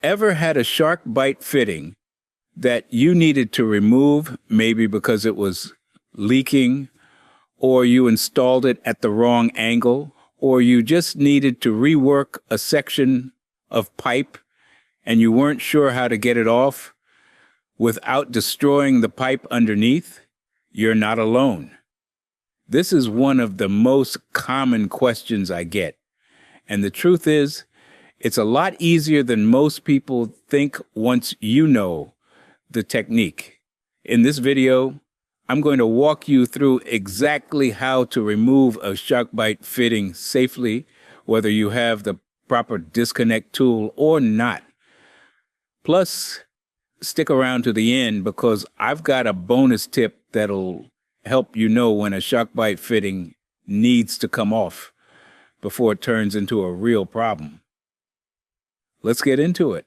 Ever had a SharkBite fitting that you needed to remove, maybe because it was leaking, or you installed it at the wrong angle, or you just needed to rework a section of pipe and you weren't sure how to get it off without destroying the pipe underneath? You're not alone. This is one of the most common questions I get. And the truth is, it's a lot easier than most people think once you know the technique. In this video, I'm going to walk you through exactly how to remove a SharkBite fitting safely, whether you have the proper disconnect tool or not. Plus, stick around to the end because I've got a bonus tip that'll help you know when a SharkBite fitting needs to come off before it turns into a real problem. Let's get into it.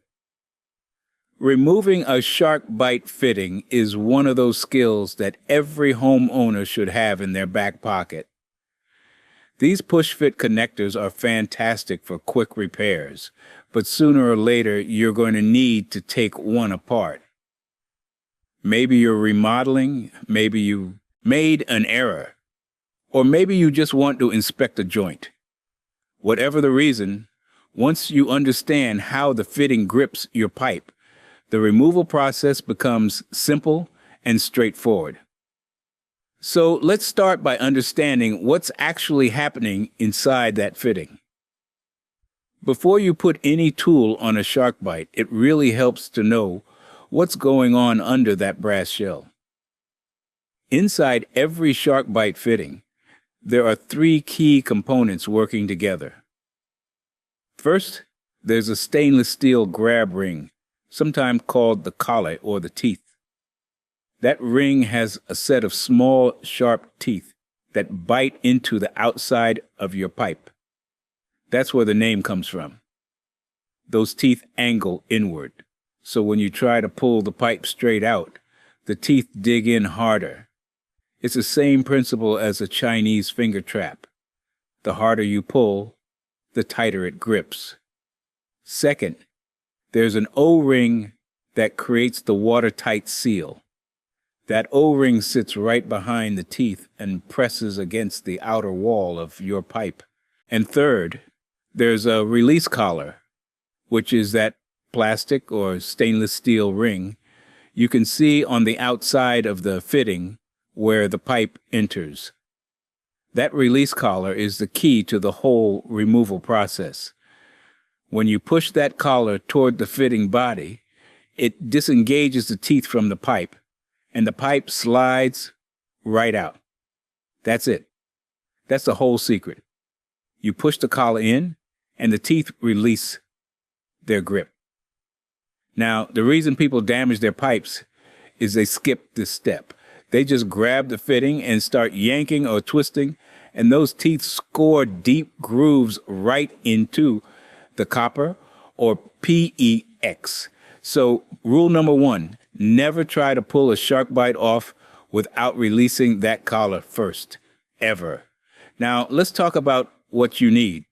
Removing a SharkBite fitting is one of those skills that every homeowner should have in their back pocket. These push-fit connectors are fantastic for quick repairs, but sooner or later you're going to need to take one apart. Maybe you're remodeling, maybe you made an error, or maybe you just want to inspect a joint. Whatever the reason, once you understand how the fitting grips your pipe, the removal process becomes simple and straightforward. So let's start by understanding what's actually happening inside that fitting. Before you put any tool on a SharkBite, it really helps to know what's going on under that brass shell. Inside every SharkBite fitting, there are three key components working together. First, there's a stainless steel grab ring, sometimes called the collar or the teeth. That ring has a set of small, sharp teeth that bite into the outside of your pipe. That's where the name comes from. Those teeth angle inward, so when you try to pull the pipe straight out, the teeth dig in harder. It's the same principle as a Chinese finger trap. The harder you pull, the tighter it grips. Second, there's an O-ring that creates the watertight seal. That O-ring sits right behind the teeth and presses against the outer wall of your pipe. And third, there's a release collar, which is that plastic or stainless steel ring you can see on the outside of the fitting where the pipe enters. That release collar is the key to the whole removal process. When you push that collar toward the fitting body, it disengages the teeth from the pipe, and the pipe slides right out. That's it. That's the whole secret. You push the collar in, and the teeth release their grip. Now, the reason people damage their pipes is they skip this step. They just grab the fitting and start yanking or twisting, and those teeth score deep grooves right into the copper or PEX. So rule number one, never try to pull a SharkBite off without releasing that collar first, ever. Now let's talk about what you need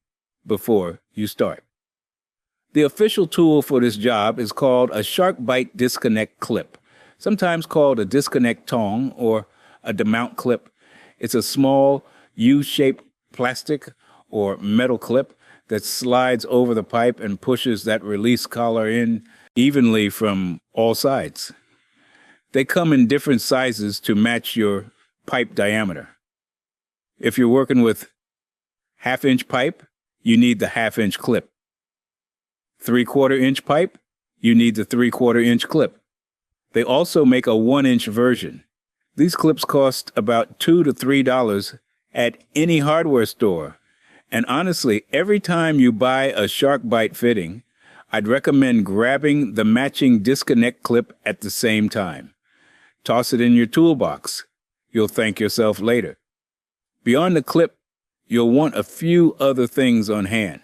before you start. The official tool for this job is called a SharkBite disconnect clip, sometimes called a disconnect tong or a demount clip. It's a small U-shaped plastic or metal clip that slides over the pipe and pushes that release collar in evenly from all sides. They come in different sizes to match your pipe diameter. If you're working with half-inch pipe, you need the half-inch clip. 3/4 inch pipe, you need the 3/4 inch clip. They also make a 1-inch version. These clips cost about $2 to $3 at any hardware store. And honestly, every time you buy a SharkBite fitting, I'd recommend grabbing the matching disconnect clip at the same time. Toss it in your toolbox. You'll thank yourself later. Beyond the clip, you'll want a few other things on hand.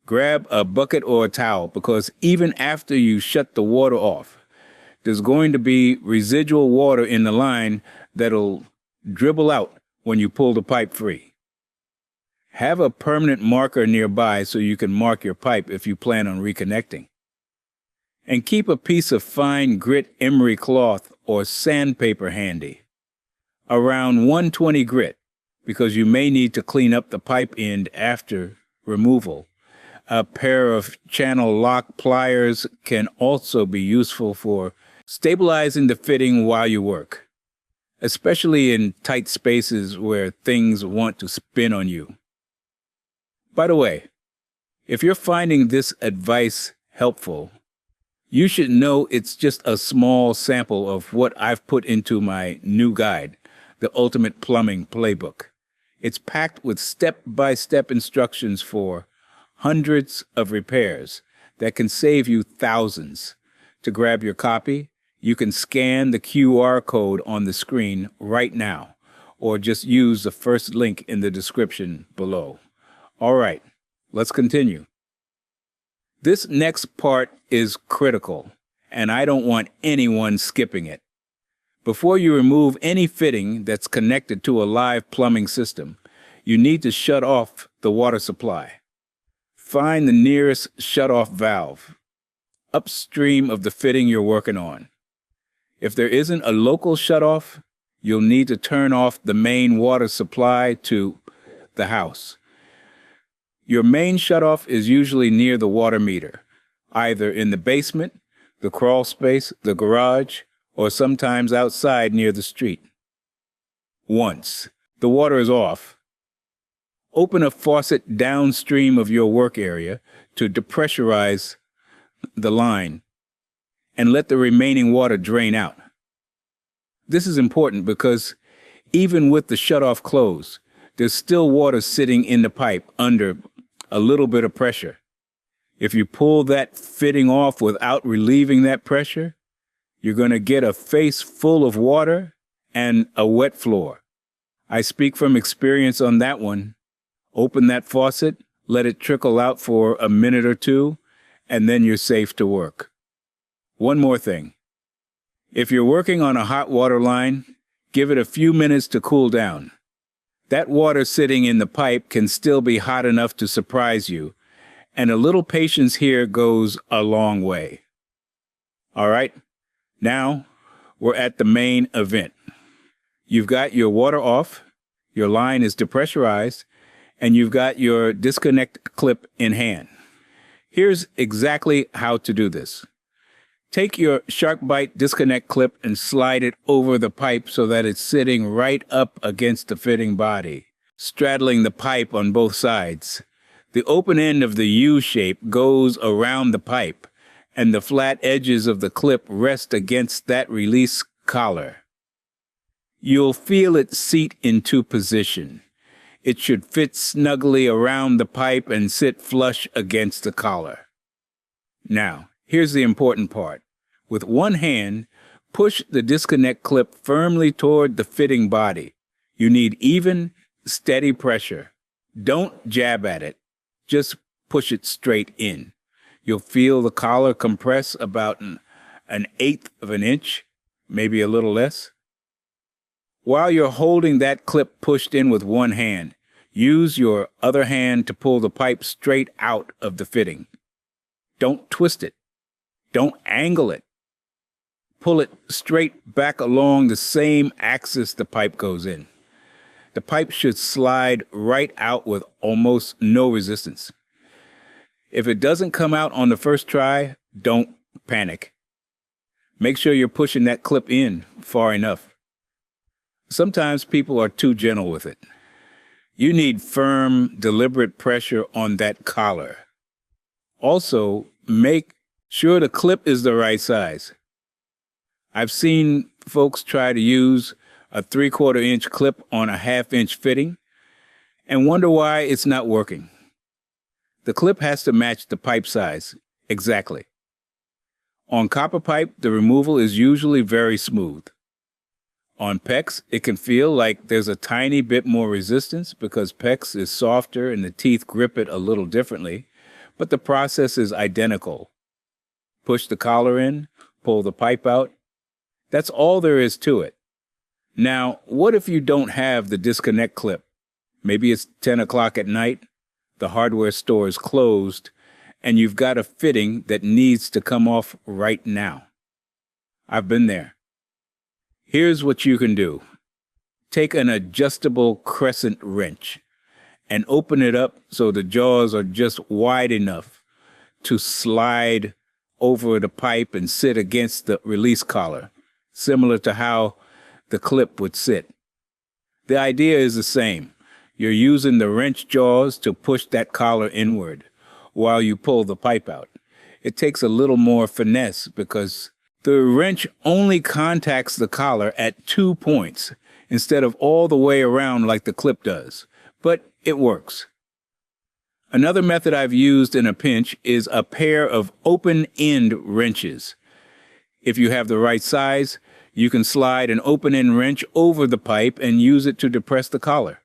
Grab a bucket or a towel because even after you shut the water off, there's going to be residual water in the line that'll dribble out when you pull the pipe free. Have a permanent marker nearby so you can mark your pipe if you plan on reconnecting. And keep a piece of fine grit emery cloth or sandpaper handy. Around 120 grit, because you may need to clean up the pipe end after removal. A pair of channel lock pliers can also be useful for stabilizing the fitting while you work, especially in tight spaces where things want to spin on you. By the way, if you're finding this advice helpful, you should know it's just a small sample of what I've put into my new guide, The Ultimate Plumbing Playbook. It's packed with step-by-step instructions for hundreds of repairs that can save you thousands. To grab your copy, you can scan the QR code on the screen right now, or just use the first link in the description below. All right, let's continue. This next part is critical, and I don't want anyone skipping it. Before you remove any fitting that's connected to a live plumbing system, you need to shut off the water supply. Find the nearest shut-off valve, upstream of the fitting you're working on. If there isn't a local shut-off, you'll need to turn off the main water supply to the house. Your main shutoff is usually near the water meter, either in the basement, the crawl space, the garage, or sometimes outside near the street. Once the water is off, open a faucet downstream of your work area to depressurize the line and let the remaining water drain out. This is important because even with the shutoff closed, there's still water sitting in the pipe under a little bit of pressure. If you pull that fitting off without relieving that pressure, you're going to get a face full of water and a wet floor. I speak from experience on that one. Open that faucet, let it trickle out for a minute or two, and then you're safe to work. One more thing. If you're working on a hot water line, give it a few minutes to cool down. That water sitting in the pipe can still be hot enough to surprise you, and a little patience here goes a long way. All right, now we're at the main event. You've got your water off, your line is depressurized, and you've got your disconnect clip in hand. Here's exactly how to do this. Take your SharkBite disconnect clip and slide it over the pipe so that it's sitting right up against the fitting body, straddling the pipe on both sides. The open end of the U shape goes around the pipe, and the flat edges of the clip rest against that release collar. You'll feel it seat into position. It should fit snugly around the pipe and sit flush against the collar. Now, here's the important part. With one hand, push the disconnect clip firmly toward the fitting body. You need even, steady pressure. Don't jab at it. Just push it straight in. You'll feel the collar compress about an eighth of an inch, maybe a little less. While you're holding that clip pushed in with one hand, use your other hand to pull the pipe straight out of the fitting. Don't twist it. Don't angle it. Pull it straight back along the same axis the pipe goes in. The pipe should slide right out with almost no resistance. If it doesn't come out on the first try, don't panic. Make sure you're pushing that clip in far enough. Sometimes people are too gentle with it. You need firm, deliberate pressure on that collar. Also, make sure the clip is the right size. I've seen folks try to use a 3/4 inch clip on a 1/2 inch fitting and wonder why it's not working. The clip has to match the pipe size exactly. On copper pipe, the removal is usually very smooth. On PEX, it can feel like there's a tiny bit more resistance because PEX is softer and the teeth grip it a little differently, but the process is identical. Push the collar in, pull the pipe out. That's all there is to it. Now, what if you don't have the disconnect clip? Maybe it's 10 o'clock at night, the hardware store is closed, and you've got a fitting that needs to come off right now. I've been there. Here's what you can do. Take an adjustable crescent wrench and open it up so the jaws are just wide enough to slide over the pipe and sit against the release collar, similar to how the clip would sit. The idea is the same. You're using the wrench jaws to push that collar inward while you pull the pipe out. It takes a little more finesse because the wrench only contacts the collar at 2 points instead of all the way around like the clip does, but it works. Another method I've used in a pinch is a pair of open-end wrenches. If you have the right size, you can slide an open-end wrench over the pipe and use it to depress the collar.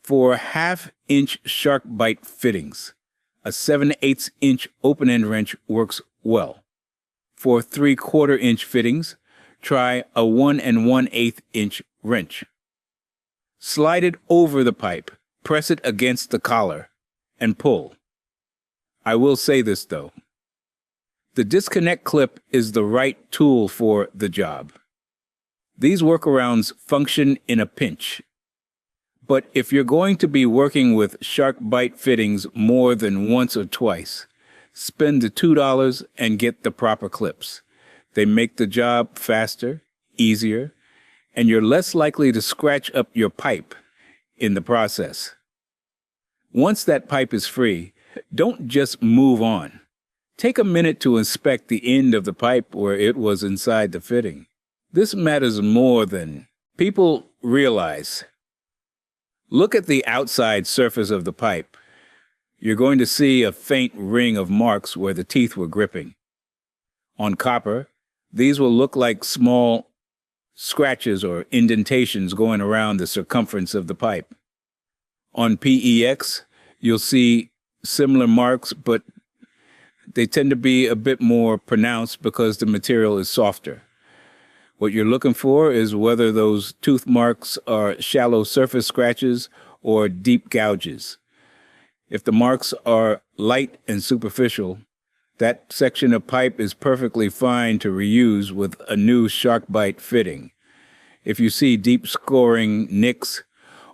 For 1/2-inch SharkBite fittings, a 7/8-inch open-end wrench works well. For 3/4-inch fittings, try a 1 1/8-inch wrench. Slide it over the pipe, press it against the collar, and pull. I will say this though. The disconnect clip is the right tool for the job. These workarounds function in a pinch. But if you're going to be working with SharkBite fittings more than once or twice, spend the $2 and get the proper clips. They make the job faster, easier, and you're less likely to scratch up your pipe in the process. Once that pipe is free, don't just move on. Take a minute to inspect the end of the pipe where it was inside the fitting. This matters more than people realize. Look at the outside surface of the pipe. You're going to see a faint ring of marks where the teeth were gripping. On copper, these will look like small scratches or indentations going around the circumference of the pipe. On PEX, you'll see similar marks, but they tend to be a bit more pronounced because the material is softer. What you're looking for is whether those tooth marks are shallow surface scratches or deep gouges. If the marks are light and superficial, that section of pipe is perfectly fine to reuse with a new SharkBite fitting. If you see deep scoring nicks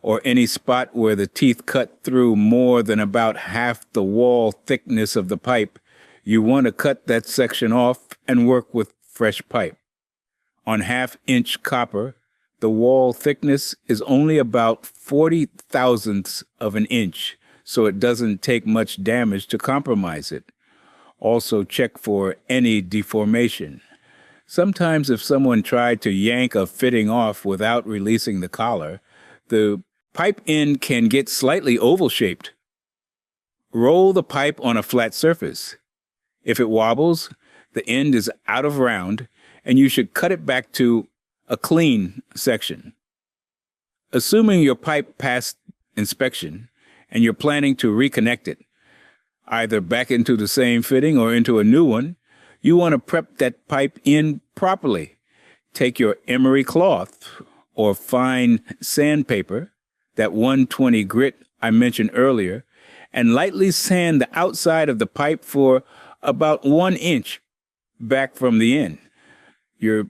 or any spot where the teeth cut through more than about half the wall thickness of the pipe, you want to cut that section off and work with fresh pipe. On 1/2-inch copper, the wall thickness is only about 40/1000ths of an inch, so it doesn't take much damage to compromise it. Also check for any deformation. Sometimes if someone tried to yank a fitting off without releasing the collar, the pipe end can get slightly oval-shaped. Roll the pipe on a flat surface. If it wobbles, the end is out of round, and you should cut it back to a clean section. Assuming your pipe passed inspection and you're planning to reconnect it, either back into the same fitting or into a new one, you want to prep that pipe in properly. Take your emery cloth or fine sandpaper, that 120 grit I mentioned earlier, and lightly sand the outside of the pipe for about 1 inch back from the end. You're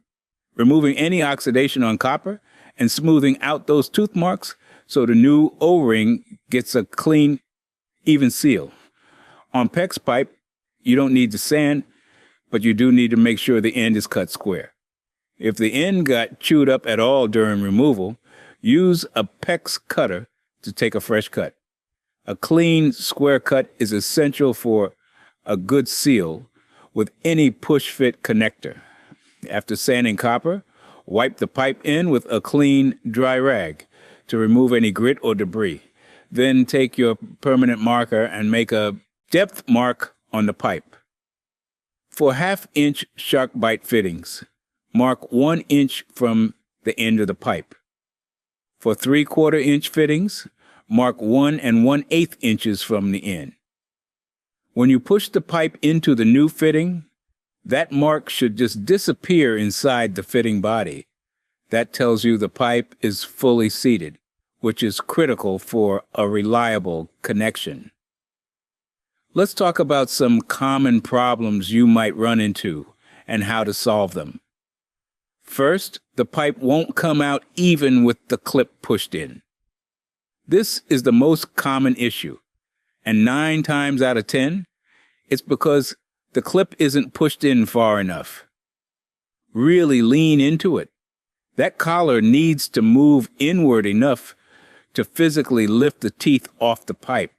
removing any oxidation on copper and smoothing out those tooth marks so the new O-ring gets a clean, even seal. On PEX pipe, you don't need to sand, but you do need to make sure the end is cut square. If the end got chewed up at all during removal, use a PEX cutter to take a fresh cut. A clean, square cut is essential for a good seal with any push-fit connector. After sanding copper, wipe the pipe in with a clean, dry rag to remove any grit or debris. Then take your permanent marker and make a depth mark on the pipe. For 1/2-inch SharkBite fittings, mark 1 inch from the end of the pipe. For 3/4-inch fittings, mark 1 1/8 inches from the end. When you push the pipe into the new fitting, that mark should just disappear inside the fitting body. That tells you the pipe is fully seated, which is critical for a reliable connection. Let's talk about some common problems you might run into and how to solve them. First, the pipe won't come out even with the clip pushed in. This is the most common issue, and 9 times out of 10, it's because the clip isn't pushed in far enough. Really lean into it. That collar needs to move inward enough to physically lift the teeth off the pipe.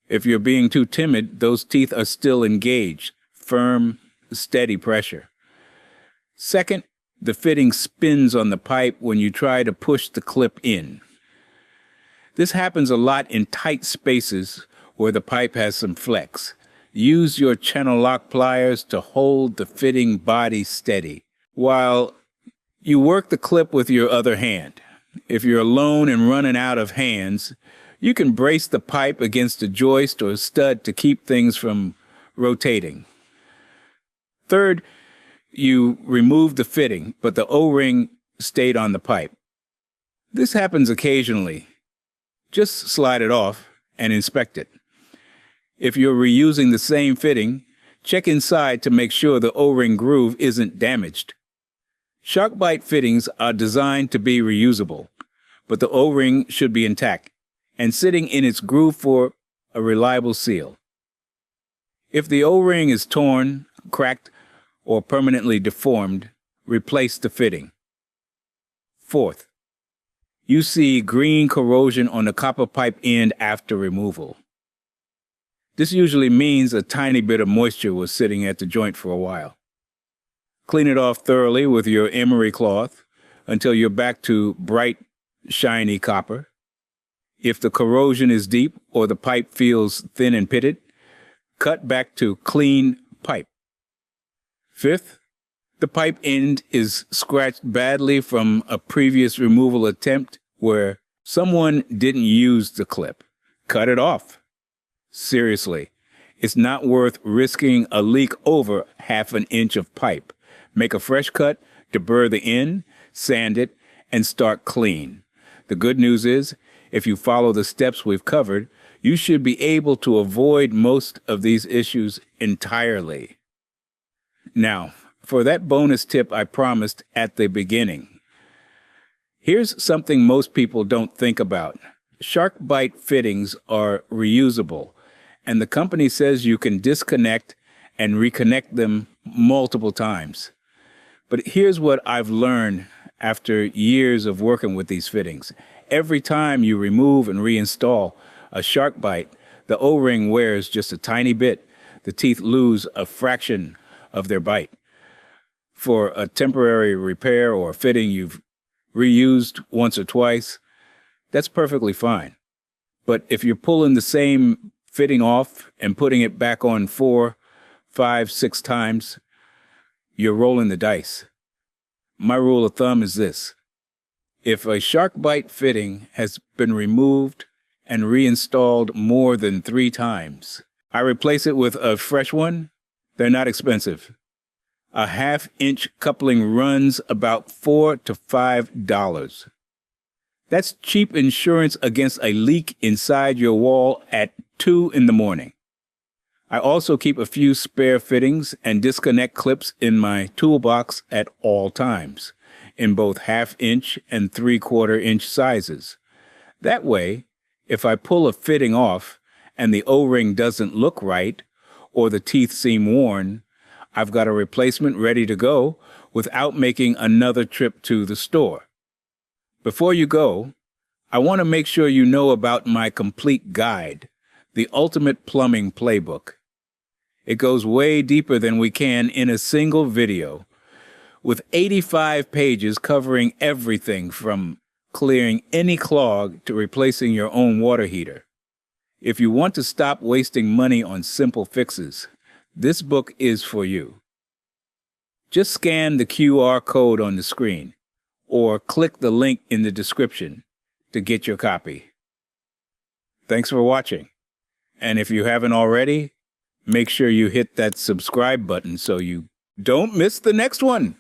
If you're being too timid, those teeth are still engaged, firm, steady pressure. Second, the fitting spins on the pipe when you try to push the clip in. This happens a lot in tight spaces where the pipe has some flex. Use your channel lock pliers to hold the fitting body steady while you work the clip with your other hand. If you're alone and running out of hands, you can brace the pipe against a joist or a stud to keep things from rotating. Third, you remove the fitting, but the O-ring stayed on the pipe. This happens occasionally. Just slide it off and inspect it. If you're reusing the same fitting, check inside to make sure the O-ring groove isn't damaged. SharkBite fittings are designed to be reusable, but the O-ring should be intact and sitting in its groove for a reliable seal. If the O-ring is torn, cracked, or permanently deformed, replace the fitting. Fourth, you see green corrosion on the copper pipe end after removal. This usually means a tiny bit of moisture was sitting at the joint for a while. Clean it off thoroughly with your emery cloth until you're back to bright, shiny copper. If the corrosion is deep or the pipe feels thin and pitted, cut back to clean pipe. Fifth, the pipe end is scratched badly from a previous removal attempt where someone didn't use the clip. Cut it off. Seriously, it's not worth risking a leak over 1/2 inch of pipe. Make a fresh cut, deburr the end, sand it, and start clean. The good news is, if you follow the steps we've covered, you should be able to avoid most of these issues entirely. Now, for that bonus tip I promised at the beginning. Here's something most people don't think about. SharkBite fittings are reusable, and the company says you can disconnect and reconnect them multiple times. But here's what I've learned after years of working with these fittings. Every time you remove and reinstall a SharkBite, the O-ring wears just a tiny bit. The teeth lose a fraction of their bite. For a temporary repair or fitting you've reused once or twice, that's perfectly fine. But if you're pulling the same fitting off and putting it back on 4, 5, 6 times, you're rolling the dice. My rule of thumb is this. If a SharkBite fitting has been removed and reinstalled more than 3 times, I replace it with a fresh one. They're not expensive. A 1/2 inch coupling runs about $4 to $5. That's cheap insurance against a leak inside your wall at 2 in the morning. I also keep a few spare fittings and disconnect clips in my toolbox at all times, in both 1/2 inch and 3/4 inch sizes. That way, if I pull a fitting off and the O-ring doesn't look right, or the teeth seem worn, I've got a replacement ready to go without making another trip to the store. Before you go, I want to make sure you know about my complete guide, the Ultimate Plumbing Playbook. It goes way deeper than we can in a single video, with 85 pages covering everything from clearing any clog to replacing your own water heater. If you want to stop wasting money on simple fixes, this book is for you. Just scan the QR code on the screen or click the link in the description to get your copy. Thanks for watching. And if you haven't already, make sure you hit that subscribe button so you don't miss the next one.